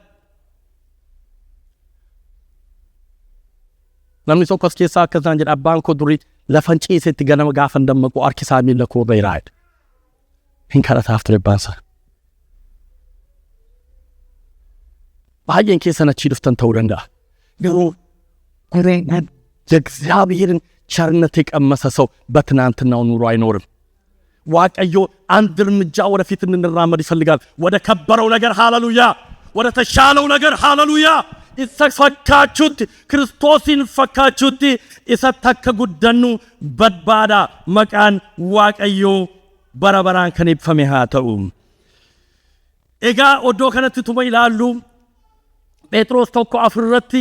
Namni tokko as keessaa akkasaan jedha abbaan koo durii lafan ciisetti ganama gaafan dammaquu harki isaa miila koo irra jiraadha. Hin kadhataaf ture abbaansaa. Baay'een keessan achii dhuftan ta'uu danda'a. Garuu የእግዚአብሔርን ቸርነት የቀመሰ ሰው በትናንትናው ኑሮ አይኖርም። ዋቀዮ አንድ እርምጃ ወደፊት እንድንራመድ ይፈልጋል። ወደ ከበረው ነገር ሃሌሉያ፣ ወደ ተሻለው ነገር ሃሌሉያ። ኢሰፈካቹት ክርስቶስን ፈካቹት ኢሰተከ ጉደኑ በድባዳ መቃን ዋቀዮ በረበራን ከኔፈሜ ሃተው ኤጋ ኦዶ ከነቲ ቱመ ይላሉ ጴጥሮስ ቶኮ አፍረቲ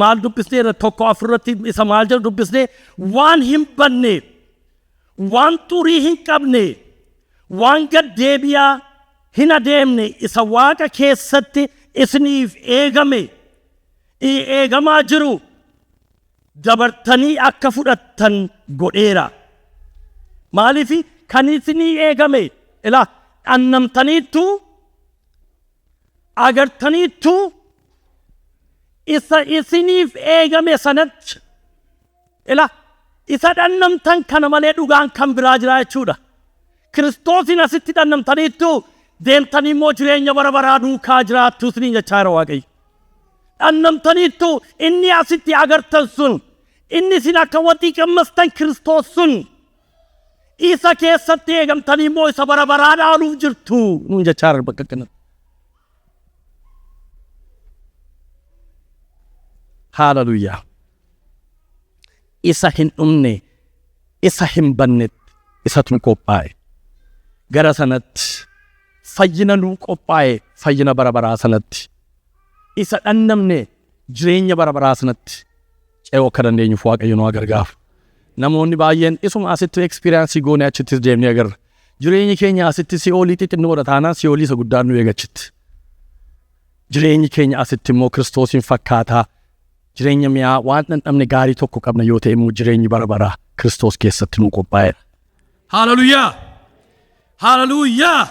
maal dubbisneera tokko afurratti isa maal jedhu dubbisnee waan hin banne waan xurii hin qabne waan gad deebi'aa hin adeemne isa waaqa keessatti isiniif eegamaa jiru dabartanii akka fudhattan godheera. Maaliif kan isinii eegame ilaa dhannamtaniittu agartaniittu isa isiniif eegame sanatti ilaa isa dhannamtan kana malee dhugaan kan biraa jira jechuudha. Kiristoosin asitti dhannamtaniittu deemtanii immoo jireenya bara baraa duukaa jiraattu isiniin jechaa jira Waaqayyo. Dhannamtaniittu inni asitti agartan sun inni isin akka waxii qammastan Kiristoos sun isa keessatti eegamtanii immoo isa bara baraa dhaaluuf jirtu nuun jechaa jira bakka kanatti. Haaleluyyaa. Isa hin dhumne, isa hin bannetti isatu qophaa'e. Gara sanatti fayyina nuu qophaa'e fayyina bara baraa sanatti. Isa dhannamne jireenya bara baraa sanatti ce'uu akka dandeenyuuf Waaqayyo nu gargaaru. Namoonni baay'een isuma asitti ekspiriyaansii goone achittis deemnee agarra. Jireenyi keenya asitti si'oolii xixinnoodha taanaan si'oolii isa guddaan nu eegachitti. Jireenyi keenya asitti immoo Kiristoosin fakkaataa jireenya mi'aa waan dhandhamne gaarii tokko qabna yoo ta'e immoo jireenyi bara baraa Kiristoos keessatti nu qophaa'edha. Haaleluyyaa! Haaleluyyaa!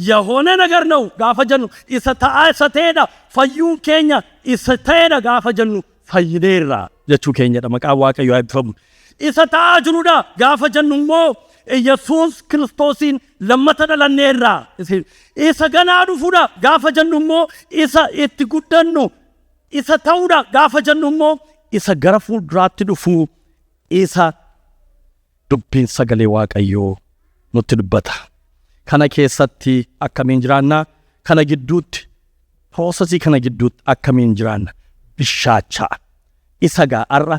የሆነ ነገር ነው ጋፈ ጀኑ isa ta'eedha fayyuun keenya isa ta'eedha gaafa jennu fayyideerra jechuu keenyadha maqaa Waaqayyoo eebbifamu. Isa ta'aa jirudha gaafa jennu immoo Yesuus Kiristoosiin lammata dhalanneerra. Isa ganaa dhufuudha gaafa jennu immoo isa itti guddannu isa ta'uudha gaafa jennu immoo isa gara fuulduraatti dhufu isa dubbiin sagalee Waaqayyoo nutti dubbata. Kana keessatti akkamiin jiraanna? Kana gidduutti proosesii kana gidduutti akkamiin jiraanna? Bishaachaa isa gaarra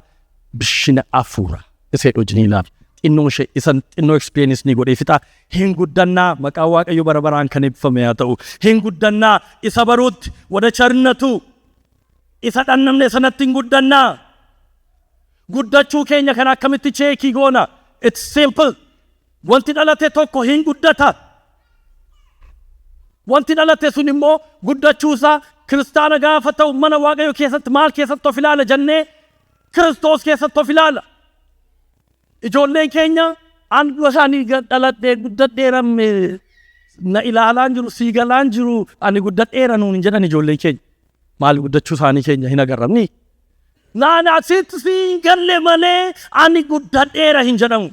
bishina afuura isee dhojii ilaala. Xinnoo ishee isa xinnoo experience ni godhee fixa. Hin guddannaa maqaa Waaqayyo bara baraan kan eebbifame haa ta'u. Hin guddannaa isa baruutti wada charnatu isa dhannamne sanatti hin guddannaa. Guddachuu keenya kana akkamitti cheekii goona? It's simple. Wanti dhalate tokko hin guddata. Wanti dhalate sun immoo guddachuusaa kiristaana gaafa ta'u mana Waaqayyo keessatti maal keessatti of ilaala jennee Kiristoos keessatti of ilaala. Ijoolleen keenya aangoo isaanii dhaladhee guddadheeramme na ilaalaan jiru siigalaan jiru ani guddadheera nuun hin jedhan ijoolleen keenya. Maal guddachuu isaanii keenya hin agarramni? Naan asitti siin galle malee ani guddadheera hin jedhamu.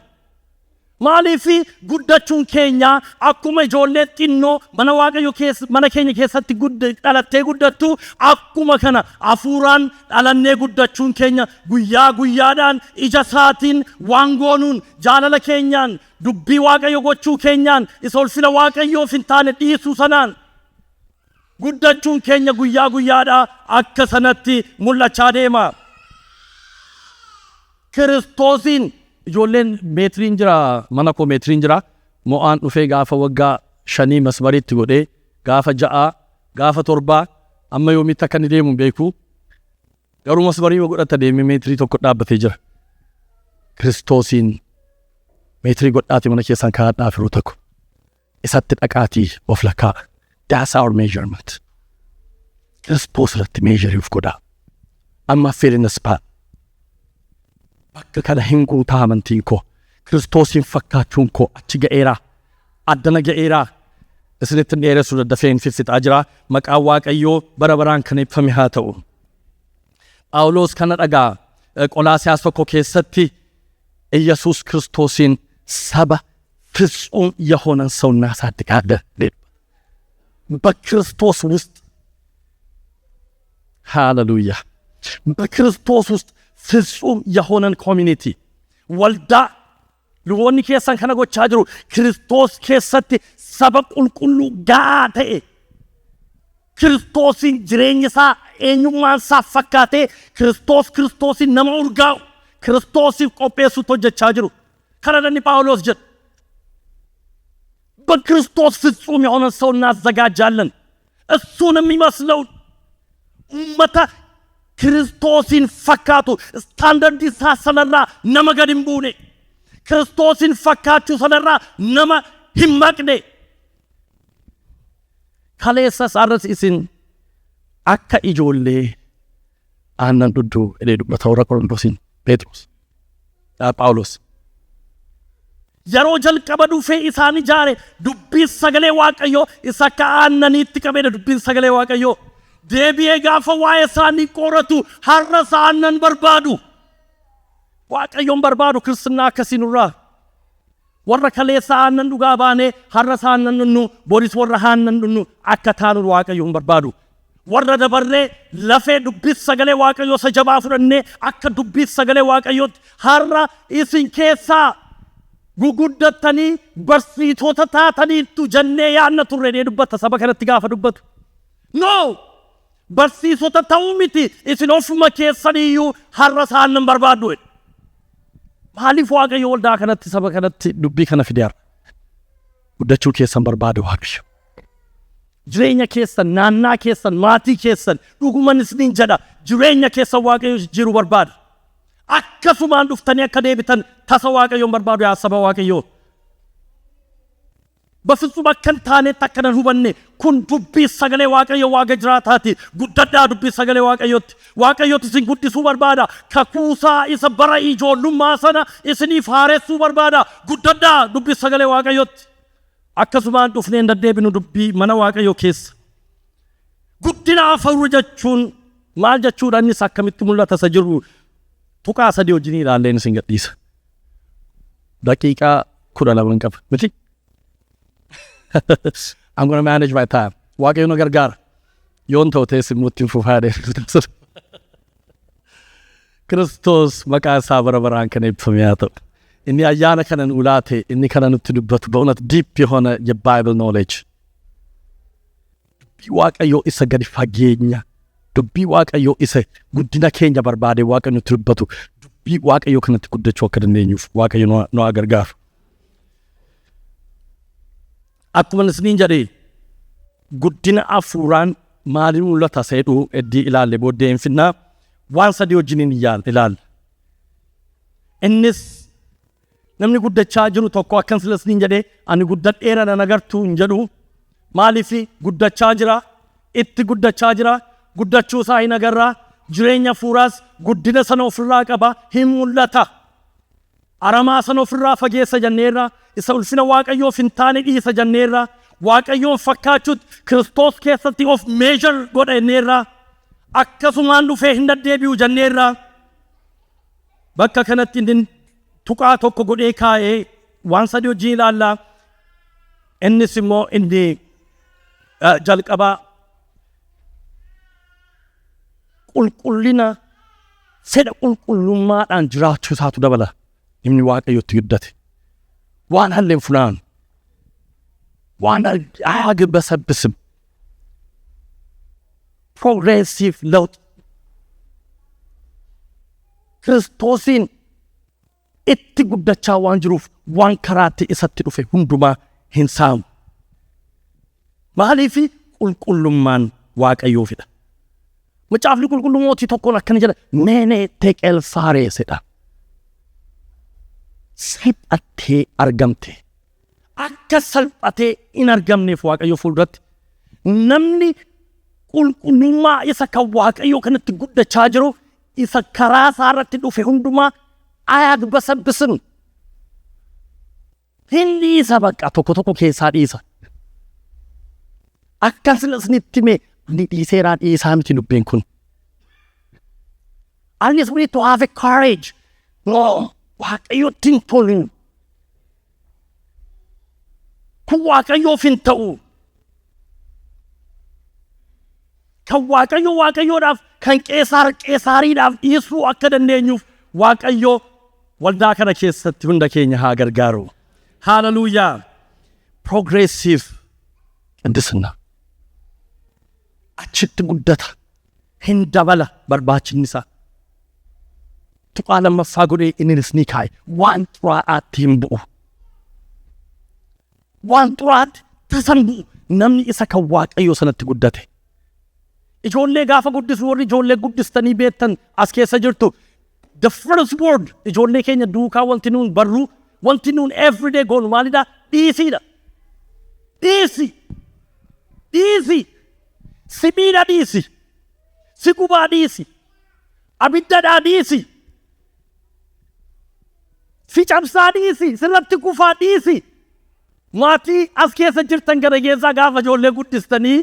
Maaliif guddachuun keenya akkuma ijoollee xinnoo mana Waaqayyo mana keenya keessatti dhalattee guddattu akkuma kana hafuuraan dhalannee guddachuun keenya guyyaa guyyaadhaan ija isaatiin waan goonuun jaalala keenyaan dubbii Waaqayyo gochuu keenyaan isa ulfina Waaqayyoof hin taane dhiisuu sanaan guddachuun keenya guyyaa guyyaadhaa akka sanatti mul'achaa deema. Kiristoosiin ijoolleen meetiriin jira mana koo meetiriin jira mo'aan dhufee gaafa waggaa 5 masmariitti godhee gaafa 6 gaafa 7 amma yoomitti akka inni deemu beeku garuu masmarii godhata deemee meetirii tokko dhaabbatee jira. Kiristoosiin meetirii godhaati mana keessan kaadhaa firuu tokko isatti dhaqaatii of lakkaa. That's our measurement. Kiristoos irratti meeshariif godhaa. Amma feelinna spaa. Bakka kana hin guutaa amantiin koo Kiristoosin fakkaachuun koo achi ga'eera addana ga'eera isinitti dheeressu daddafee hin fixaa jira maqaa Waaqayyoo bara baraan kan eebbifame haa ta'u. Phaawulos kana dhagaa Qolaasiyaas 1 keessatti Yesuus Kiristoosin saba ፍጹም የሆነን ሰውና ያሳድጋል በክርስቶስ ውስጥ ሃሌሉያ በክርስቶስ ውስጥ ፍጹም የሆነን ኮሚኒቲ ወልዳ ልሆን keessan kana gochaa jiru Kiristoos keessatti saba qulqulluu gaatee Kiristoosin jireenya isaa eenyummaan isaa fakkaatee Kiristoosin nama urgaa'u Kiristoosiif qopheessuutu hojjechaa jiru kana danni Phaawulos jedha በክርስቶስ ፍጹም የሆነ ሰው እናዘጋጃለን እሱን የሚመስለው ኡመታ ክርስቶስን ፈካቱ ስታንዳርድ ሳሰለራ ነመገድም ቡኔ ክርስቶስን ፈካቹ ሰለራ ነመ ሂመቅኔ ከሌሰስ አረስ ኢስን አካ ኢጆሌ aannan dhudduu jedhee dubbata warra Qorontosiin Phexros Phaawulos. Yeroo jalqaba dhufee isaan ijaare dubbiin sagalee Waaqayyoo isa akka aannaniitti qabeedha dubbiin sagalee Waaqayyoo. Deebi'ee gaafa waa'ee isaanii qoratu har'a aannan barbaadu. Waaqayyoon barbaadu Kiristinnaa akkasii nurraa. Warra kaleessa aannan dhugaa baanee har'a aannan dhunnu boris warra aannan dhunnu akka taanu Waaqayyoon barbaadu. Warra dabarree lafee dubbii sagalee Waaqayyoo isa jabaa fudhannee akka dubbii sagalee Waaqayyootti har'a isin keessaa guguddatanii barsiisota taataniittu jennee yaadna turre nee dubbata saba kanatti gaafa dubbatu. No! Barsiisota ta'uu miti isin ofuma keessaniyyuu har'a aannan barbaaddu. Maaliif Waaqayyo waldaa kanatti saba kanatti dubbii kana fideera? Guddachuu keessan barbaade Waaqayyo. Jireenya keessan, naannaa keessan, maatii keessan dhugumaan isiniin jedha jireenya keessan Waaqayyo jijjiiruu barbaada. Akkasumaan dhuftanii akka deebitan tasa Waaqayyoon barbaadu yaa saba Waaqayyoo. በፍጹም አከንታኔ ተከነን ሁበኔ ኩን ዱቢ ሰገሌ ዋቀዮ ዋቀ ጅራታቲ ጉዳዳ ዱቢ ሰገሌ ዋቀዮት ሲን ጉዲሱ በርባዳ ከኩሳ ኢሰ በራ ኢጆሉ ማሰና ኢስኒ ፋሬሱ በርባዳ ጉዳዳ ዱቢ ሰገሌ ዋቀዮት አከሱማን ዱፍኔ እንደደብኑ ዱቢ መነ ዋቀዮ ኬስ ጉዲና አፈሩ ጀቹን ማል ጀቹን አኒስ አከሚት ሙላተ ሰጅሩ ቱቃ ሰዲዮ ጅኒ ላለን ሲንገዲስ ደቂቃ ኩዳላ ወንቀፍ ምቲ I'm going to manage my time. Waaqayyo na gargaara. Yoon ta'u ta'e simmuutti fufaadhe. Kiristoos maqaa isaa bara baraan kan eebbifame haa ta'u. Inni ayyaana kana nuu laate, inni kana nutti dubbatu በእውነት ዲፕ የሆነ የባይብል ኖሌጅ dubbii Waaqayyoo isa gadi fageenya dubbii Waaqayyoo isa guddina keenya barbaade Waaqayyo nutti dubbatu dubbii Waaqayyoo kanatti guddachuu akka dandeenyuuf Waaqayyo nu haa gargaaru. Akkuma isiniin jedhee guddina afuuraan maaliin mul'ata seedhuu eddii ilaalle booddee hin finnaa waan sadii wajjiniin ilaalla. Innis namni guddachaa jiru tokko akkan sila isiniin jedhee ani guddadheera nan agartuu hin jedhu maaliif guddachaa jira itti guddachaa jira guddachuu isaa hin agarraa jireenya afuuraas guddina sana ofirraa qaba hin mul'ata. Aramaa sana ofirraa fageessa jenneerra isa ulfina Waaqayyoof hin taane dhiisa jenneerra Waaqayyoon fakkaachuutti Kiristoos keessatti of meejor godha jenneerra akkasumaan dhufee hin deddeebi'u jenneerra bakka kanatti inni tuqaa tokko godhee kaa'ee waan sadii wajjin ilaalla. Innis immoo inni jalqabaa qulqullina fedha qulqullummaadhaan jiraachuu isaatu dabala. Inni Waaqayyootti guddate waan halleen funaan waan aagibasabbisim progressive lawt Kiristoosiin itti guddachaa waan jiruuf waan karaatti isatti dhufe hundumaa hin saamu. Maaliif qulqullummaan Waaqayyoofidha. Macaafni qulqullumootii tokkoon akkana jedha meenee teqel faareesedha. Salphatee argamte akka salphatee hin argamneef Waaqayyo fuulduratti namni qulqullummaa isa kan Waaqayyo kanatti guddachaa jiru isa karaa isaa irratti dhufe hundumaa aagibasabbisin hin dhiisa bakka tokko keessaa dhiisa. Akka sila isinitti mee ni dhiiseeraa dhiisaa miti dubbiin kun. I just need to have a courage. No. Waaqayyootti hin tolin. Kun Waaqayyoof hin ta'u. Kan Waaqayyoodhaaf kan Qeesaariidhaaf dhiisuu akka dandeenyuuf Waaqayyoo waldaa kana keessatti hunda keenya haa gargaaru. Hallelujah. Progressive qindisna. Achitti guddata hin dabala barbaachinni isaa. Tuqaa lammaffaa godhee innis ni kaa'e waan xuraa'aatti hin bu'u. Waan xuraa'aatti tasan bu'u namni isa kan Waaqayyoo sanatti guddate. Ijoollee gaafa guddisu warri ijoollee guddistanii beektan as keessa jirtu. The first word ijoollee keenya duukaa wanti nuun barru wanti nuun everyday goonu maalidha? Dhiisiidha. Dhiisi. Sibiila dhiisi. Si gubaa dhiisi. abiddaadhaa dhiisi. Si cabsaa dhiisi, sirratti kufaa dhiisi. Maatii as keessa jirtan gara keessaa gaafa ijoollee guddistanii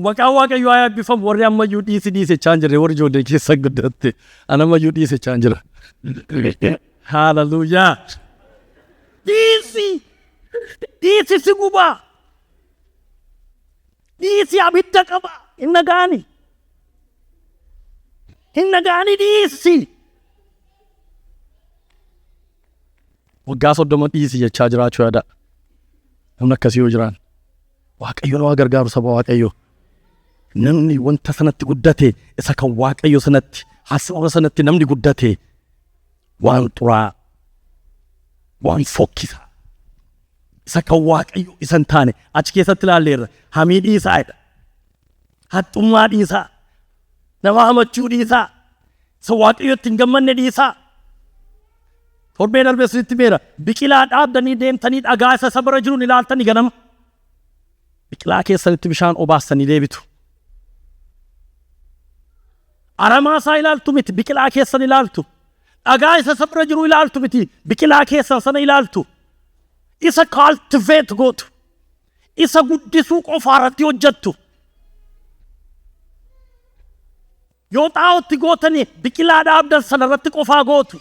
maqaan Waaqayyoo haa eebbifamu. Warri ammayyuu dhiisi jechaa hin jirre warri ijoollee keessa guddatte ani ammayyuu dhiisi jechaa hin jira. Hallelujah. Dhiisi si gubaa. Dhiisi abidda qaba. Hin nagaani dhiisi. Waggaa 30 dhiisi jechaa jiraachuu yaada. Namni akkasii yoo jiraan Waaqayyo nama gargaaru saba Waaqayyo. Namni wanta sanatti guddate isa kan Waaqayyo sanatti haasawaa sanatti namni guddate waan xuraa waan fokkisa. Isa kan Waaqayyo isa hin taane achi keessatti ilaalleerra. Hamii dhiisaa jedha. Haxxummaa dhiisaa. Nama hamachuu dhiisaa. Isa Waaqayyotti hin gammanne dhiisaa. Torbee darbee sinitti beera. Biqilaa dhaabdanii deemtanii dhagaa isa bira jiruun ilaaltanii ganama. Biqilaa keessanitti bishaan obaastanii deebitu. Aramaa isaa ilaaltu miti biqilaa keessan ilaaltu. Dhagaa isa bira jiru ilaaltu miti biqilaa keessan sana ilaaltu. Isa cultivate gootu. Isa guddisuu qofaarratti hojjettu. Yoo xaa'ootti gootanii biqilaa dhaabdan sanarratti qofaa gootu.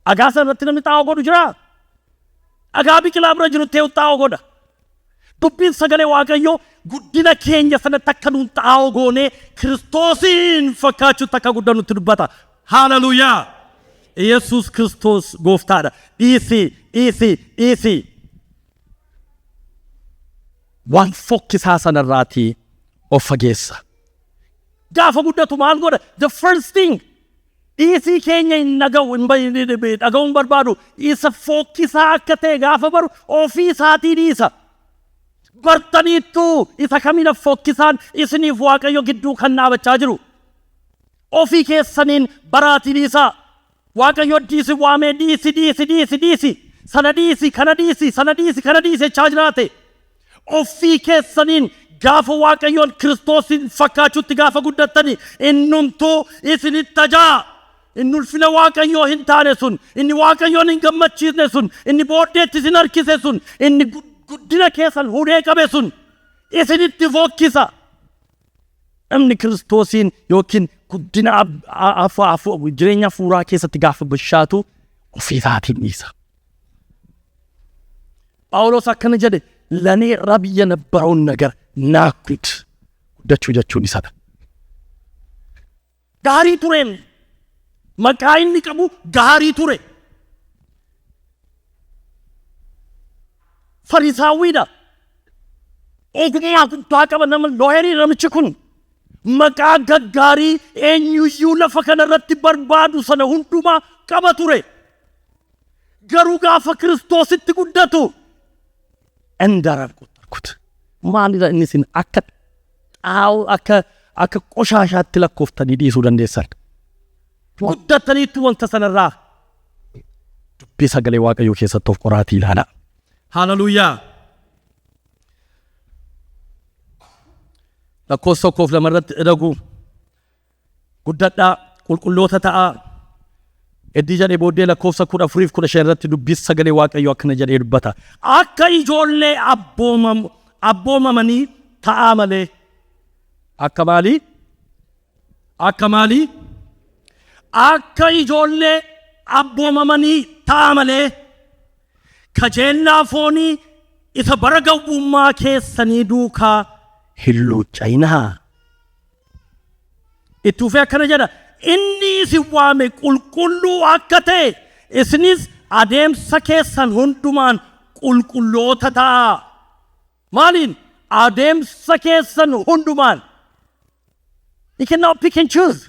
Dhagaa sanarratti namni xaa'oo godhu jiraa? Dhagaa biqilaa bira jiru ta'e xaa'oo godha. Dubbiin sagalee Waaqayyoo guddina keenya sanatti akka nuun xaa'oo goonee Kiristoosin fakkaachuutti akka guddannu nutti dubbata. Hallelujah. Yesuus Kiristoos gooftaadha. Dhiisi. Waan fokkisaa sanarraatii of fageessa. Gaafa guddatu maal godha? The first thing. Dhiisii keenya hin dhaga'u hin barbaadu. Isa fokkisaa akka ta'e gaafa baru ofii isaatii dhiisa. Bartaniittu isa kamina fokkisaan isiniif Waaqayyo gidduu kan dhaabachaa jiru. Ofii keessaniin baraatii dhiisaa. Waaqayyo dhiisi waamee dhiisi. Sana dhiisi, kana dhiisi jechaa jiraate. Ofii keessaniin gaafa Waaqayyoon Kiristoosin fakkaachuutti gaafa guddattanii innumtuu isinitti tajaa. Inni ulfina Waaqayyoo hin taane sun, inni Waaqayyoon hin gammachiisne sun, inni booddeetti isin harkise sun, inni guddina keessan hudhee qabe sun isinitti fokkisa. Namni Kiristoosiin yookiin guddina jireenya hafuuraa keessatti gaafa bishaatu ofii isaatiin dhiisa. Phaawulos akkana jedhe ለኔ ረብ የነበረውን ነገር ናኩት ጉዳችሁ ይሳታ ጋሪ ቱሬን መቃይን ንቀቡ ጋሪ ቱሬ ፈሪሳዊዳ ኦግኒያ ታቀበ ነም ሎሄሪ ረምችኩን መቃ ገጋሪ ኤንዩዩ ለፈከነረት በርባዱ ሰነ ሁንዱማ ቀበ ቱሬ ገሩ ጋፈ ክርስቶስ ትጉደቱ እንዳራብ ቆጠርኩት ማሊዳ እንሲን አከ ቆሻሻ ትለኮፍተን ዲሱ ደንደሰን ጉደተኒቱ ወንተሰነራ ዱቤ ሰገሌ ዋቀዮ ከሰተው ቆራቲ ይላላ ሃሌሉያ ለኮሶኮፍ ለመረጥ እደጉ ጉደዳ ቁልቁሎታ ታ እዲጀኔ ቦዴ ለኮፍሰ ኩዳ ፍሪፍ ኩዳ ሸረት ዱቢስ ሰገሌ ዋቀዮ አከነ ጀኔ ይርበታ አከይ ጆሌ አቦመመኒ ታአመሌ አከማሊ አከይ ጆሌ አቦመመኒ ታአመሌ ከጀላ ፎኒ ኢተበረገውማ ከሰኒ ዱካ ሂሉ ቻይና ኢቱፈ አከነ ጀዳ inni si waame qulqulluu akka ta'e isinis adeemsa keessan hundumaan qulqulloota ta'a. Maaliin adeemsa keessan hundumaan you cannot pick and choose.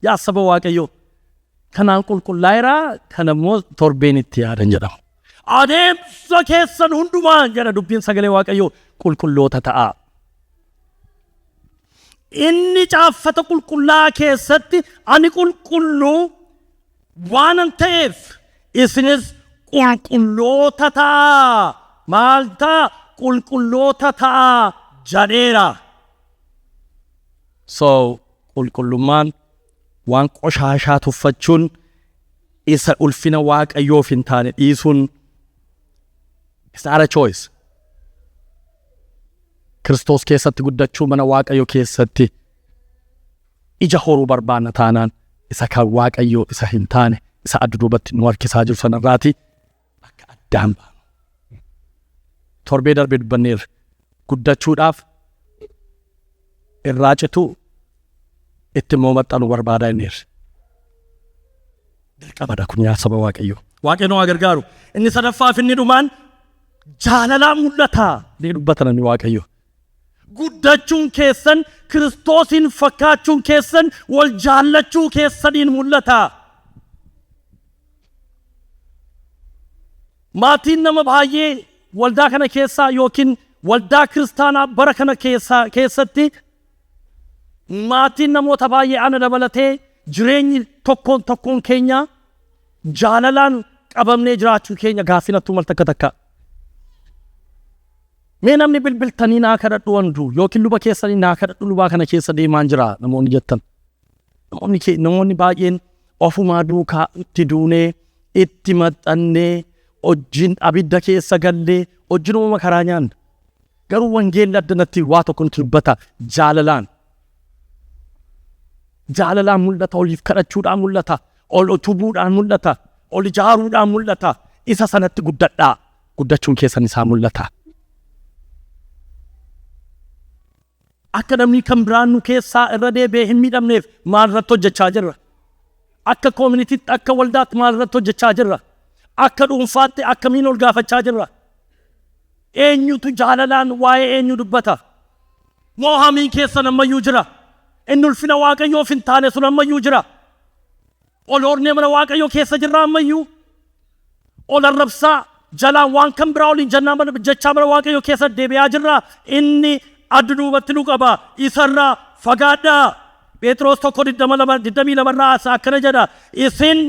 Yaa saba Waaqayyo kanaan qulqullaa'eeraa kanammoo torbeen itti yaadan jedhama. Adeemsa keessan hundumaan jedha dubbiin sagalee Waaqayyo qulqulloota ta'a. inni caafata qulqullaa keessatti ani qulqulluu waanan ta'eef isinis qulqulloota ta'a. Maal ta'a? Qulqulloota ta'a jedheera. So qulqullummaan waan qoshaashaa tuffachuun isa ulfina waaqayyoof hin taane dhiisuun is not a choice. Kiristoos keessatti guddachuu mana waaqayyo keessatti ija horuu barbaanna taanaan isa kan waaqayyoo isa hin taane isa adda duubatti nu harkisaa jiru sanarraati akka addaan baanu. Torbee darbee dubbanneerra guddachuudhaaf irraa cituu itti immoo maxxanuu barbaadaa inneerra. Dirqamadha kun yaa saba waaqayyoo. Waaqayyo nu gargaaru. Inni sadaffaaf inni dhumaan jaalalaa mul'ataa ni dubbata namni waaqayyo. Guddachuun keessan Kiristoosin fakkaachuun keessan wal jaallachuu keessaniin mul'ata. Maatiin nama baay'ee waldaa kana keessaa yookiin waldaa kiristaanaa bara kana keessatti maatiin namoota baay'ee ana dabalatee jireenyi tokkoon keenya jaalalaan qabamnee jiraachuu keenya gaaffinattuu mal takka. Mee namni bilbiltanii naa kadhadhu wandu yookiin luba keessanii naa kadhadhu lubaa kana keessa deemaan jira namoonni jettan. Namoonni baay'een ofumaa duukaa itti duunee itti maxxannee wajjin abidda keessa gallee wajjinuma karaa nyaanna. Garuu wangeelli addanatti waa tokko nutti dubbata jaalalaan. Jaalalaan mul'ata, oliif kadhachuudhaan mul'ata, ol utubuudhaan mul'ata, ol ijaaruudhaan mul'ata. Isa sanatti guddadhaa. Guddachuun keessan isaa mul'ata. Akka namni kan biraan nu keessaa irra deebi'ee hin miidhamneef maal irratti hojjechaa jirra? Akka koominitiitti, akka waldaatti maal irratti hojjechaa jirra? Akka dhuunfaatti akkamiin ol gaafachaa jirra? Eenyutu jaalalaan waa'ee eenyu dubbata? Moo hamiin keessan ammayyuu jira? Inni ulfina waaqayyoof hin taane sun ammayyuu jira? Ol hornee mana waaqayyoo keessa jirra ammayyuu? Ol arrabsaa jalaan waan kan biraa oliin jechaa mana waaqayyoo keessa deebi'aa jirra? Inni adda duubatti nu qaba. Isarraa fagaadhaa. Phexros 1:22 akkana jedha. Isin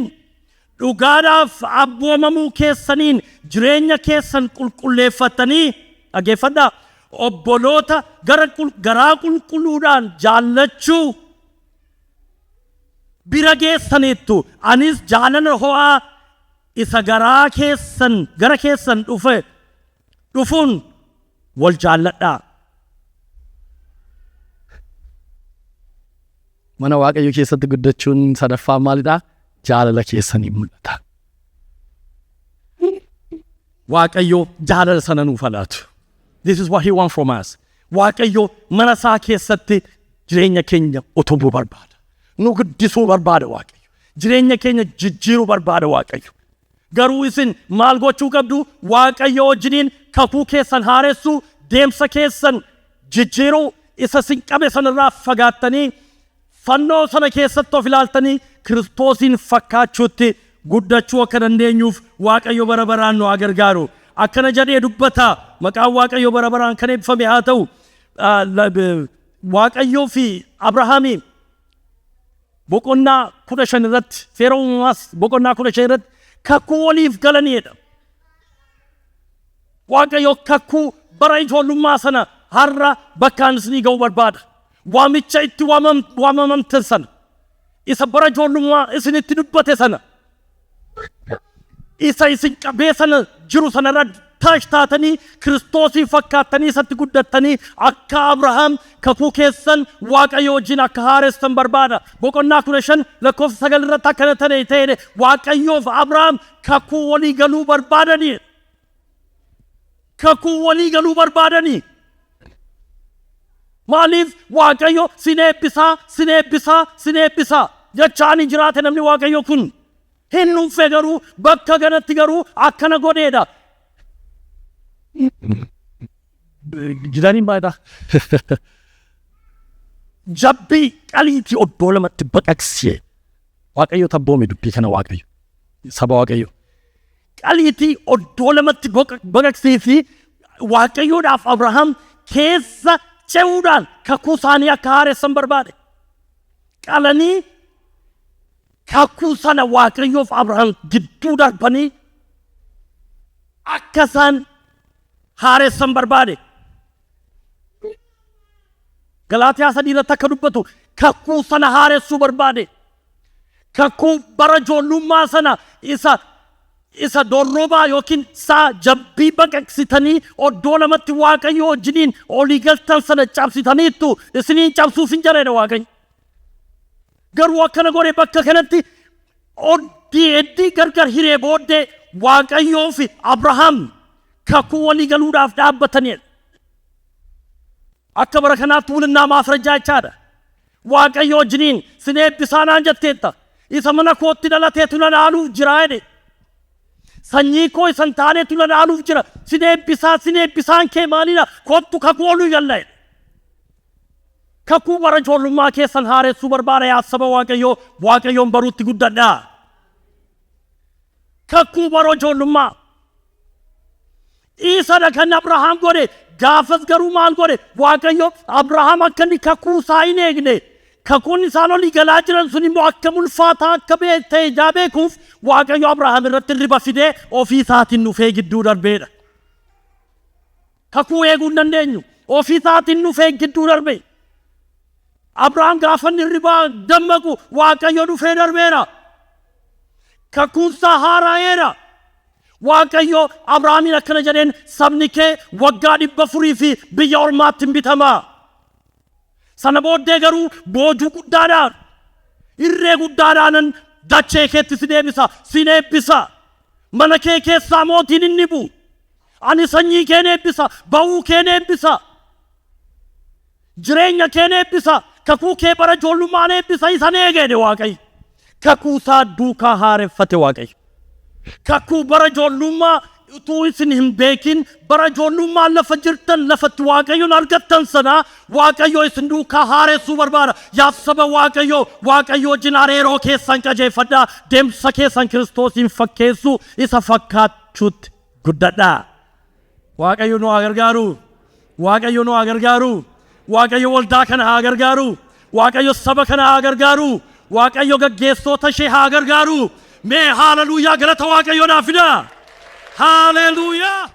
dhugaadhaaf abboomamuu keessaniin jireenya keessan qulqulleeffattanii dhaggeeffadhaa. Obboloota garaa qulqulluudhaan jaallachuu bira geessaniittu. Anis jaalala ho'aa isa gara keessan dhufuun wal jaalladhaa. Mana waaqayyo keessatti guddachuun sadaffaa maalidha? Jaalala keessanii mul'ata. Waaqayyo jaalala sana nuuf laatu. This is what he wants from us. Waaqayyo mana isaa keessatti jireenya keenya utubuu barbaada. Nu guddisuu barbaada waaqayyo. Jireenya keenya jijjiiruu barbaada waaqayyo. Garuu isin maal gochuu qabdu? Waaqayyo wajjiniin kakuu keessan haaressuu, deemsa keessan jijjiiruu, isa sin qabe sanarraa fagaattanii fannoo sana keessatti of ilaaltanii Kiristoosin fakkaachuutti guddachuu akka dandeenyuuf waaqayyo bara baraan nu gargaaru. Akkana jedhee dubbata. Maqaan waaqayyo bara baraan kan eebbifame haa ta'u. Waaqayyoo fi Abrahaamiin boqonnaa 15 irratti seera uumamaa boqonnaa 15 irratti kakuu waliif galaniidha. Waaqayyo kakuu bara ijoollummaa sana har'a bakkaan isinii ga'uu barbaada. Waamicha itti waamamamte sana isa bara ijoollummaa isinitti dubbate sana isa isin qabee sana jiru sanarra taatanii Kiristoosii fakkaattanii isatti guddattanii akka Abrahaam kakuu keessan waaqayyo wajjin akka haaressan barbaada. Boqonnaa 15 lakkoofsa 9 irratti akkana ta'e waaqayyoof Abrahaam kakuu walii galuu barbaadanii. Kakuu walii galuu barbaadanii. Maaliif waaqayyo sin eebbisaa jechaani jiraate namni waaqayyo kun hin dhufe garuu bakka kanatti garuu akkana godheedha. Jidaniin baay'ata. Jabbii qaliitii oddoo lamatti baqaqsee waaqayyo tabboome dubbii kana waaqayyo saba waaqayyo qaliitii oddoo lamatti baqaqsee fi waaqayyoodhaaf Abrahaam keessa ce'uudhaan kakuu isaanii akka haaressan barbaade. Qalanii kakuu sana waaqayyoof Abrahaam gidduu darbanii akka isaan haaressan barbaade. Galaatiyaa 3 irratti akka dubbatu kakuu sana haaressuu barbaade. kakuu bara ijoollummaa sana isa dorrobaa yookiin saa jabbii baqaqsitanii oddoo lamatti Waaqayyo wajjiniin olii galtan sana cabsitaniittu isiniin cabsuuf hin jareedha Waaqayyo. Garuu akkana godhe bakka kanatti oddii gargar hiree booddee Waaqayyoo fi Abrahaam kakuu walii galuudhaaf dhaabbataniidha. Akka bara kanaatti wulinnaa maasrajaa jechaadha. Waaqayyo wajjiniin sin eebbisaanaan jetteetta. Isa mana kootti dhalateetu na dhaaluuf jira jedhe. Sanyii koo isan taaneetu na dhaaluuf jira. Sin eebbisaan kee maalidha? Kottu kakuu oluu jalla jedhe. Kakuu bara ijoollummaa keessan haaressuu barbaada yaa saba Waaqayyoo. Waaqayyoon baruutti guddadhaa. Kakuu bara ijoollummaa. Isadha kan Abrahaam godhe. Gaafas garuu maal godhe? Waaqayyo Abrahaam akka inni kakuu isaa hin eegne. Kakuun isaan olii galaa jiran sun immoo akka ulfaataa akka ta'e ijaa beekuuf Waaqayyo Abrahaam irratti riba fidee ofii isaatiin dhufee gidduu darbeedha. Kakuu eeguu hin dandeenyu. Ofii isaatiin dhufee gidduu darbe. Abrahaam gaafa inni ribaa dammaqu Waaqayyo dhufee darbeera. Kakuun isaa haaraa'eera. Waaqayyo Abrahaamiin akkana jedheen sabni kee waggaa 400 fi biyya ormaatti hin bitamaa. Sana booddee garuu boojuu guddaadhaan irree guddaadhaanan dachee keetti sin eebbisa. Mana kee keessaa mootiin inni bu'u. Ani sanyii kee eebbisa, ba'uu kee eebbisa. Jireenya kee eebbisa, kakuu kee bara ijoollummaan eebbisa isan eegede Waaqayyo. Kakuu isaa duukaa haareffate Waaqayyo. Kakuu bara ijoollummaa utuu isin hin beekin bara ijoollummaa lafa jirtan lafatti Waaqayyoon argattan sana Waaqayyo isin duukaa haaressuu barbaada. Yaa saba Waaqayyo wajjin hariiroo keessan qajeelfadhaa. Deemsa keessan Kiristoosiin fakkeessuu isa fakkaachuutti guddadhaa. Waaqayyo nu haa gargaaru. Waaqayyo nu haa gargaaru. Waaqayyo waldaa kana haa gargaaru. Waaqayyo saba kana haa gargaaru. Waaqayyo gaggeessitoota ishee haa gargaaru. Mee haaleluyyaa galata Waaqayyoodhaaf fidaa. Hallelujah!